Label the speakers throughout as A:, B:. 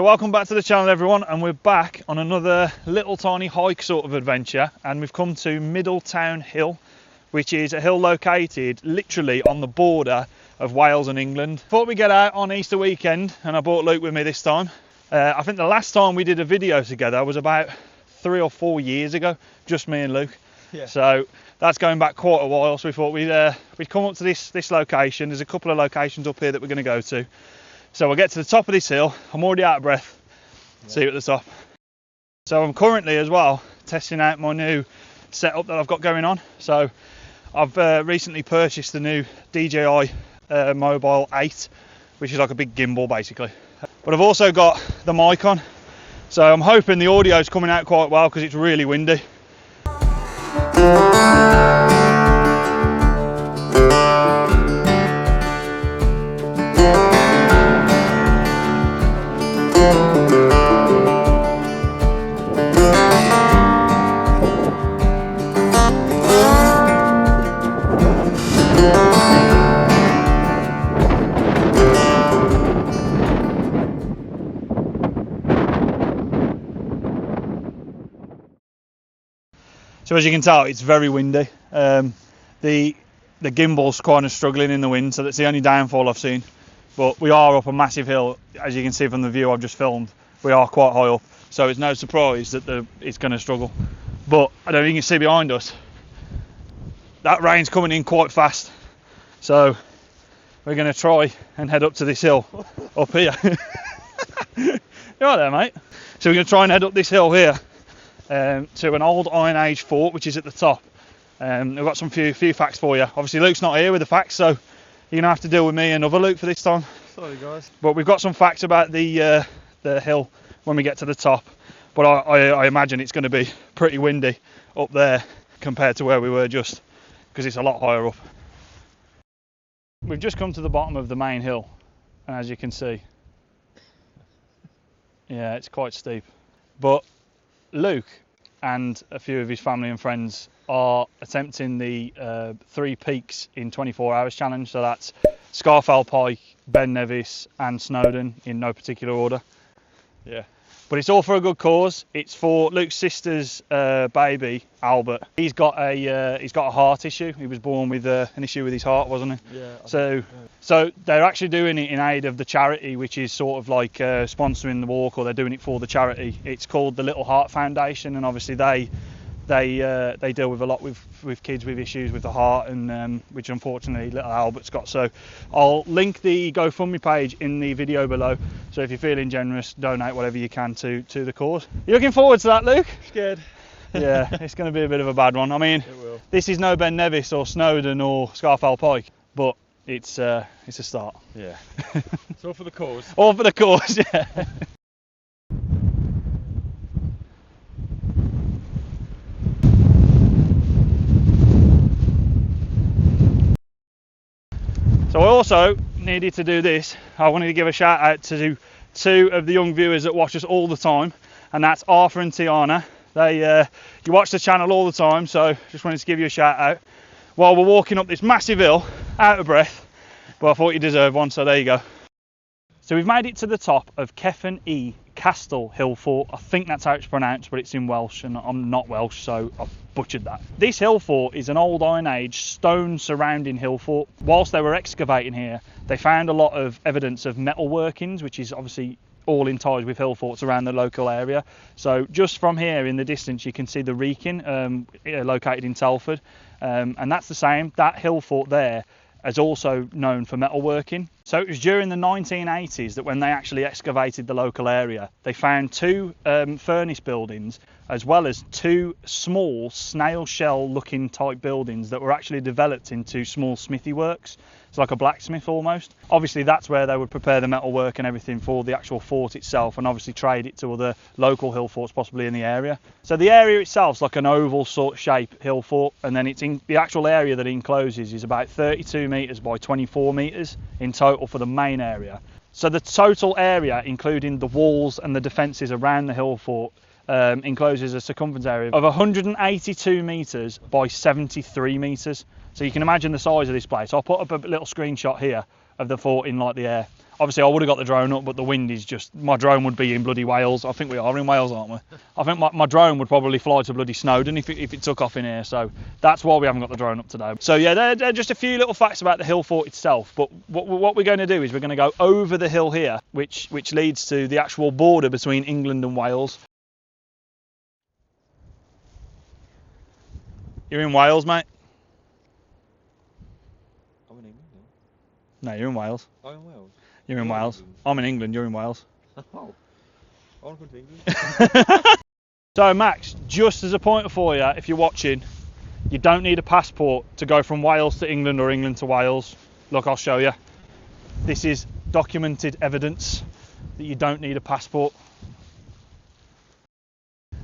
A: welcome back to the channel everyone, and we're back on another little tiny hike sort of adventure, and we've come to Middletown Hill, which is a hill located literally on the border of Wales and England. Thought we'd get out on Easter weekend, and I brought Luke with me this time. I think the last time we did a video together was about 3 or 4 years ago, just me and Luke.
B: Yeah.
A: So that's going back quite a while, so we thought we'd come up to this location. There's a couple of locations up here that we're going to go to. So we'll get to the top of this hill. I'm already out of breath. Yeah. See you at the top. So I'm currently as well testing out my new setup that I've got going on. So I've recently purchased the new DJI Mobile 8, which is like a big gimbal basically. But I've also got the mic on. So I'm hoping the audio is coming out quite well because it's really windy. So as you can tell, it's very windy. The gimbal's kind of struggling in the wind, so that's the only downfall I've seen. But we are up a massive hill, as you can see from the view I've just filmed. We are quite high up, so it's no surprise that it's going to struggle. But I don't think you can see behind us. That rain's coming in quite fast, so we're going to try and head up to this hill up here. You right there, mate? So we're going to try and head up this hill here. To an old Iron Age fort which is at the top. I've got some few facts for you. Obviously Luke's not here with the facts, so you're gonna have to deal with me and other Luke for this time.
B: Sorry guys.
A: But we've got some facts about the hill when we get to the top. But I imagine it's going to be pretty windy up there compared to where we were just because it's a lot higher up. We've just come to the bottom of the main hill, and as you can see, yeah, it's quite steep. But Luke and a few of his family and friends are attempting the 3 peaks in 24 hours challenge. So that's Scafell Pike, Ben Nevis and Snowdon in no particular order.
B: Yeah.
A: But it's all for a good cause. It's for Luke's sister's baby, Albert. He's got a heart issue. He was born with an issue with his heart, wasn't he?
B: Yeah.
A: So they're actually doing it in aid of the charity, which is sort of like sponsoring the walk, or they're doing it for the charity. It's called the Little Heart Foundation, and obviously they deal with a lot with kids with issues with the heart, and which unfortunately little Albert's got. So I'll link the GoFundMe page in the video below. So if you're feeling generous, donate whatever you can to the cause. You looking forward to that, Luke?
B: Scared.
A: Yeah, it's going to be a bit of a bad one. I mean, this is no Ben Nevis or Snowdon or Scafell Pike, but it's a start.
B: Yeah. It's all for the cause.
A: All for the cause, yeah. So I also needed to do this. I wanted to give a shout out to 2 of the young viewers that watch us all the time, and that's Arthur and Tiana. You watch the channel all the time, so just wanted to give you a shout out. While we're walking up this massive hill, out of breath, but I thought you deserved one, so there you go. So we've made it to the top of Cefn E Castell Hill Fort. I think that's how it's pronounced, but it's in Welsh, and I'm not Welsh, so I've butchered that. This hill fort is an old Iron Age stone surrounding hill fort. Whilst they were excavating here, they found a lot of evidence of metal workings, which is obviously all in ties with hill forts around the local area. So just from here in the distance, you can see the Wrekin, located in Telford, and that's the same. That hill fort there is also known for metalworking. So it was during the 1980s that when they actually excavated the local area, they found 2 furnace buildings, as well as 2 small snail shell looking type buildings that were actually developed into small smithy works. It's like a blacksmith almost. Obviously that's where they would prepare the metalwork and everything for the actual fort itself, and obviously trade it to other local hill forts possibly in the area. So the area itself is like an oval sort of shape hill fort, and then it's in the actual area that it encloses is about 32 metres by 24 metres in total for the main area. So the total area, including the walls and the defences around the hill fort, encloses a circumference area of 182 metres by 73 metres. So you can imagine the size of this place. I'll put up a little screenshot here of the fort in like the air. Obviously I would have got the drone up, but the wind is just, my drone would be in bloody Wales. I think we are in Wales, aren't we? I think my drone would probably fly to bloody Snowdon if it took off in here, so that's why we haven't got the drone up today. So yeah, they're just a few little facts about the hill fort itself, but what we're going to do is we're going to go over the hill here, which leads to the actual border between England and Wales. You're in Wales, mate?
B: I'm in England now.
A: No, you're in Wales.
B: I'm in Wales.
A: You're in Wales. I'm in England, you're in Wales.
B: Oh, I want to come to England.
A: So Max, just as a pointer for you, if you're watching, you don't need a passport to go from Wales to England or England to Wales. Look, I'll show you. This is documented evidence that you don't need a passport.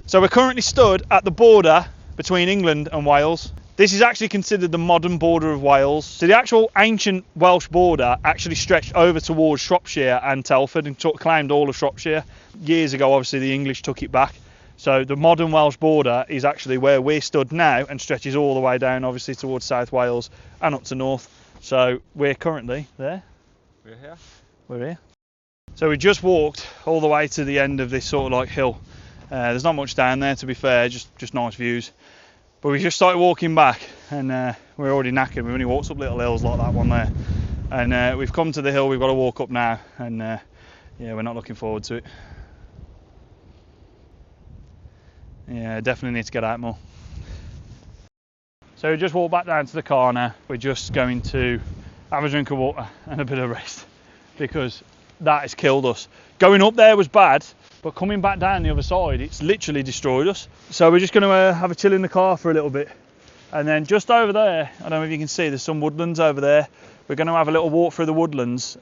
A: So we're currently stood at the border between England and Wales. This is actually considered the modern border of Wales. So the actual ancient Welsh border actually stretched over towards Shropshire and Telford and claimed all of Shropshire. Years ago, obviously, the English took it back. So the modern Welsh border is actually where we're stood now and stretches all the way down, obviously, towards South Wales and up to north. So we're currently there.
B: We're here.
A: We're here. So we just walked all the way to the end of this sort of like hill. There's not much down there, to be fair, just nice views. But we just started walking back and we're already knackered. We've only walked up little hills like that one there. And we've come to the hill we've got to walk up now. And yeah, we're not looking forward to it. Yeah, definitely need to get out more. So we just walked back down to the car now. We're just going to have a drink of water and a bit of rest because that has killed us. Going up there was bad, but coming back down the other side, it's literally destroyed us. So we're just going to have a chill in the car for a little bit. And then just over there, I don't know if you can see, there's some woodlands over there. We're going to have a little walk through the woodlands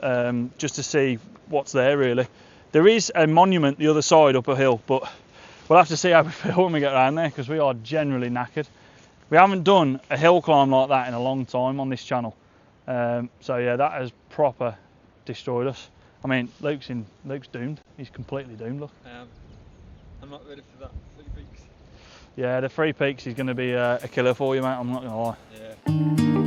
A: just to see what's there really. There is a monument the other side up a hill, but we'll have to see how we feel when we get around there because we are generally knackered. We haven't done a hill climb like that in a long time on this channel. So yeah, that has proper destroyed us. I mean, Luke's doomed. He's completely doomed, look.
B: I'm not ready for that. 3 peaks.
A: Yeah, the 3 peaks is going to be a killer for you, mate. I'm not going to lie.
B: Yeah.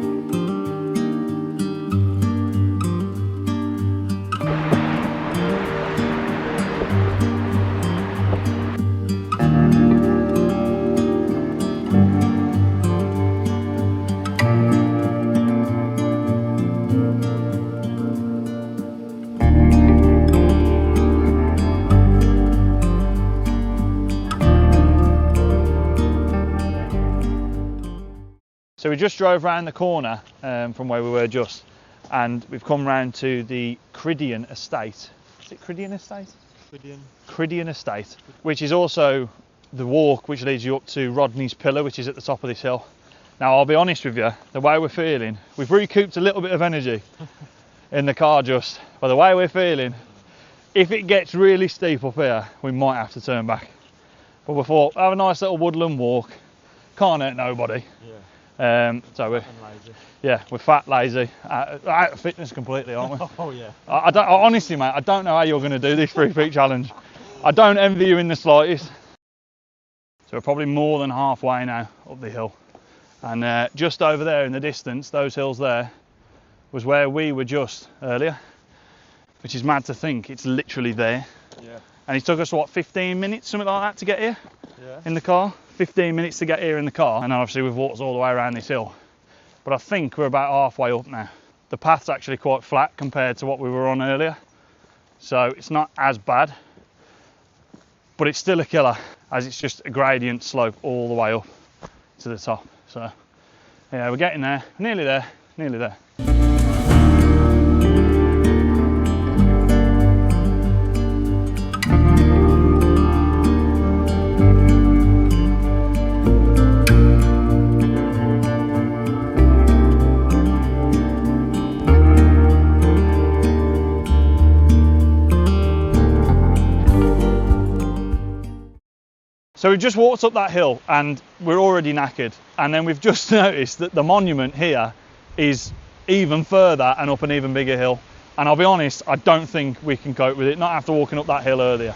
A: So we just drove around the corner from where we were just, and we've come round to the Cridian Estate. Is it Cridian Estate? Cridian Estate, which is also the walk which leads you up to Rodney's Pillar, which is at the top of this hill. Now I'll be honest with you, the way we're feeling, we've recouped a little bit of energy in the car just, but the way we're feeling, if it gets really steep up here, we might have to turn back. But we thought, have a nice little woodland walk, can't hurt nobody.
B: Yeah.
A: So we're
B: lazy.
A: Yeah, we're fat, lazy, out of fitness completely, aren't we?
B: Oh yeah.
A: I honestly, mate, I don't know how you're going to do this 3 peak challenge. I don't envy you in the slightest. So we're probably more than halfway now up the hill, and just over there in the distance, those hills there, was where we were just earlier, which is mad to think it's literally there.
B: Yeah.
A: And it took us what, 15 minutes, something like that, to get here.
B: Yeah.
A: In the car. 15 minutes to get here in the car, and obviously we've walked all the way around this hill. But I think we're about halfway up now. The path's actually quite flat compared to what we were on earlier, so it's not as bad, but it's still a killer as it's just a gradient slope all the way up to the top. So yeah, we're getting there, nearly there, nearly there. So we've just walked up that hill and we're already knackered, and then we've just noticed that the monument here is even further and up an even bigger hill, and I'll be honest, I don't think we can cope with it, not after walking up that hill earlier.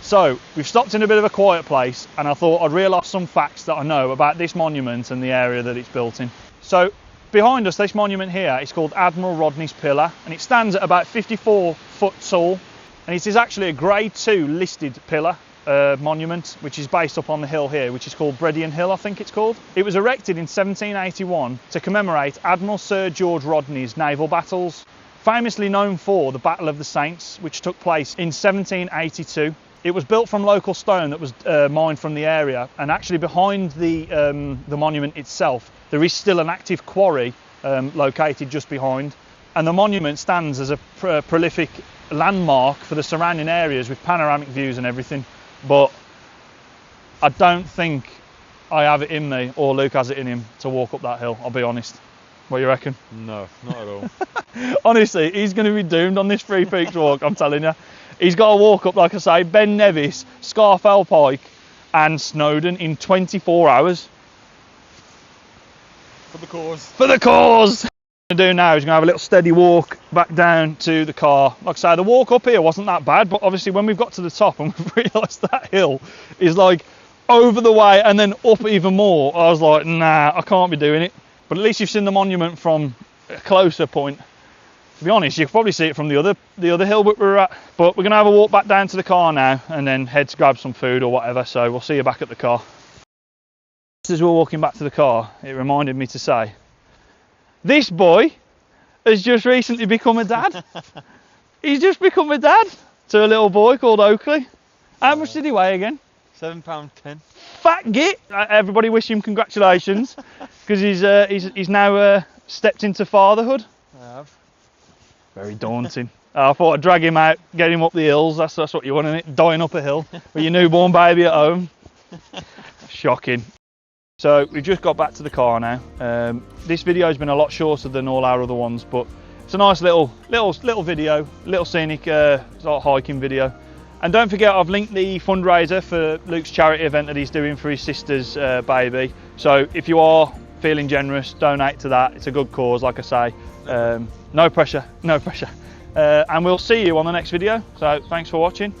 A: So we've stopped in a bit of a quiet place, and I thought I'd reel off some facts that I know about this monument and the area that it's built in. So behind us, this monument here is called Admiral Rodney's Pillar, and it stands at about 54 foot tall, and it is actually a Grade 2 listed pillar monument, which is based up on the hill here, which is called Bredian Hill, I think it's called. It was erected in 1781 to commemorate Admiral Sir George Rodney's naval battles, famously known for the Battle of the Saints, which took place in 1782. It was built from local stone that was mined from the area, and actually behind the monument itself there is still an active quarry located just behind, and the monument stands as a prolific landmark for the surrounding areas with panoramic views and everything. But I don't think I have it in me, or Luke has it in him, to walk up that hill, I'll be honest. What do you reckon?
B: No, not at all.
A: Honestly, he's going to be doomed on this Three Peaks walk, I'm telling you. He's got to walk up, like I say, Ben Nevis, Scarfell Pike and Snowdon in 24 hours.
B: For the cause.
A: For the cause! What we're going to do now is going to have a little steady walk back down to the car. Like I say, the walk up here wasn't that bad, but obviously when we've got to the top and we've realised that hill is like over the way and then up even more, I was like, nah, I can't be doing it. But at least you've seen the monument from a closer point. To be honest, you can probably see it from the other hill that we were at. But we're going to have a walk back down to the car now and then head to grab some food or whatever, so we'll see you back at the car. As we're walking back to the car, it reminded me to say, this boy has just recently become a dad. He's just become a dad to a little boy called Oakley. How much did he weigh again?
B: £7.10.
A: Fat git! Everybody wish him congratulations, because he's now stepped into fatherhood.
B: I have.
A: Very daunting. I thought I'd drag him out, get him up the hills. That's what you want, isn't it? Dying up a hill with your newborn baby at home. Shocking. So we've just got back to the car now. This video has been a lot shorter than all our other ones, but it's a nice little video, little scenic sort of hiking video. And don't forget, I've linked the fundraiser for Luke's charity event that he's doing for his sister's baby. So if you are feeling generous, donate to that. It's a good cause, like I say. No pressure, no pressure. And we'll see you on the next video. So thanks for watching.